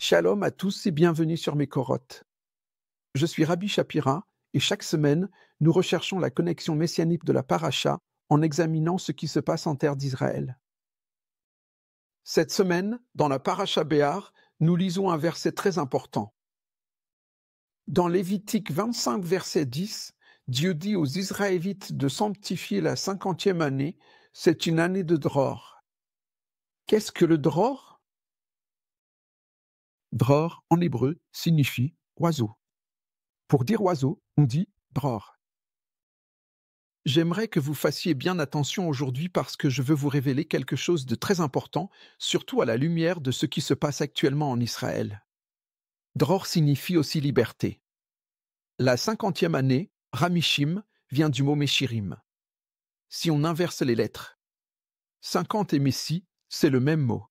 Shalom à tous et bienvenue sur Mekorot. Je suis Rabbi Shapira et chaque semaine, nous recherchons la connexion messianique de la paracha en examinant ce qui se passe en terre d'Israël. Cette semaine, dans la paracha Béar, nous lisons un verset très important. Dans Lévitique 25, verset 10, Dieu dit aux Israélites de sanctifier la 50e année, c'est une année de dror. Qu'est-ce que le dror? Dror, en hébreu, signifie oiseau. Pour dire oiseau, on dit dror. J'aimerais que vous fassiez bien attention aujourd'hui parce que je veux vous révéler quelque chose de très important, surtout à la lumière de ce qui se passe actuellement en Israël. Dror signifie aussi liberté. La 50e année, Ramishim, vient du mot Meshirim. Si on inverse les lettres, 50 et Messie, c'est le même mot.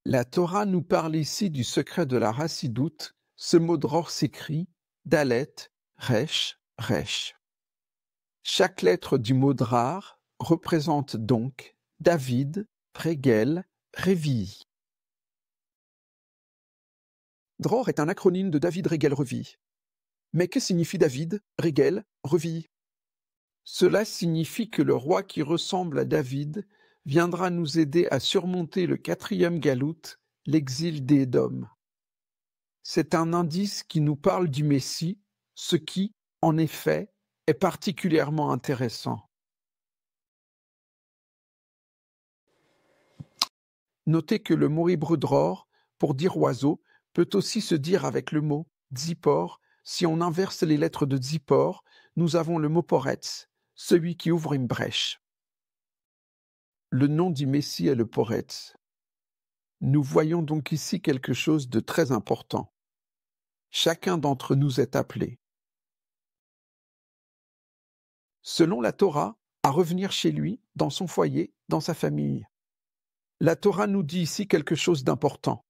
La Torah nous parle ici du secret de la Hassidout. Ce mot Dror s'écrit Dalet, Resh, Resh. Chaque lettre du mot Drar représente donc David, Régel, Révi. Dror est un acronyme de David, Régel, Revi. Mais que signifie David, Régel, Revi? Cela signifie que le roi qui ressemble à David viendra nous aider à surmonter le 4e galout, l'exil d'Édom. C'est un indice qui nous parle du Messie, ce qui, en effet, est particulièrement intéressant. Notez que le mot hébreu dror, pour dire oiseau, peut aussi se dire avec le mot tzipor. Si on inverse les lettres de tzipor, nous avons le mot poretz, celui qui ouvre une brèche. Le nom du Messie est le poretz. Nous voyons donc ici quelque chose de très important. Chacun d'entre nous est appelé, selon la Torah, à revenir chez lui, dans son foyer, dans sa famille. La Torah nous dit ici quelque chose d'important.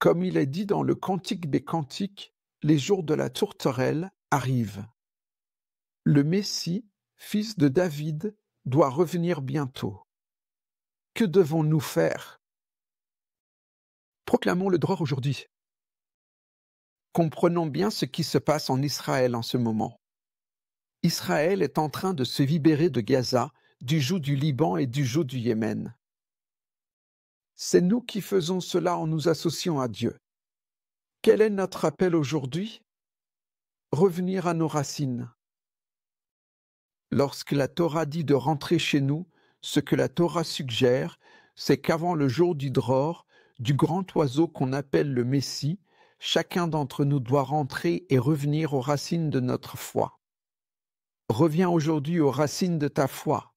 Comme il est dit dans le Cantique des Cantiques, les jours de la tourterelle arrivent. Le Messie, fils de David, doit revenir bientôt. Que devons-nous faire? Proclamons le dror aujourd'hui. Comprenons bien ce qui se passe en Israël en ce moment. Israël est en train de se libérer de Gaza, du joug du Liban et du joug du Yémen. C'est nous qui faisons cela en nous associant à Dieu. Quel est notre appel aujourd'hui? Revenir à nos racines. Lorsque la Torah dit de rentrer chez nous, ce que la Torah suggère, c'est qu'avant le jour du dror, du grand oiseau qu'on appelle le Messie, chacun d'entre nous doit rentrer et revenir aux racines de notre foi. Reviens aujourd'hui aux racines de ta foi.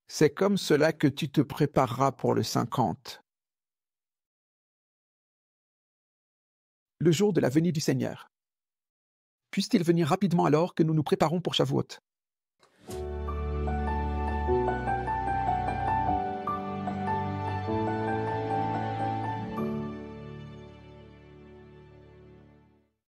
C'est comme cela que tu te prépareras pour le 50. Le jour de la venue du Seigneur. Puisse-t-il venir rapidement alors que nous nous préparons pour Shavuot.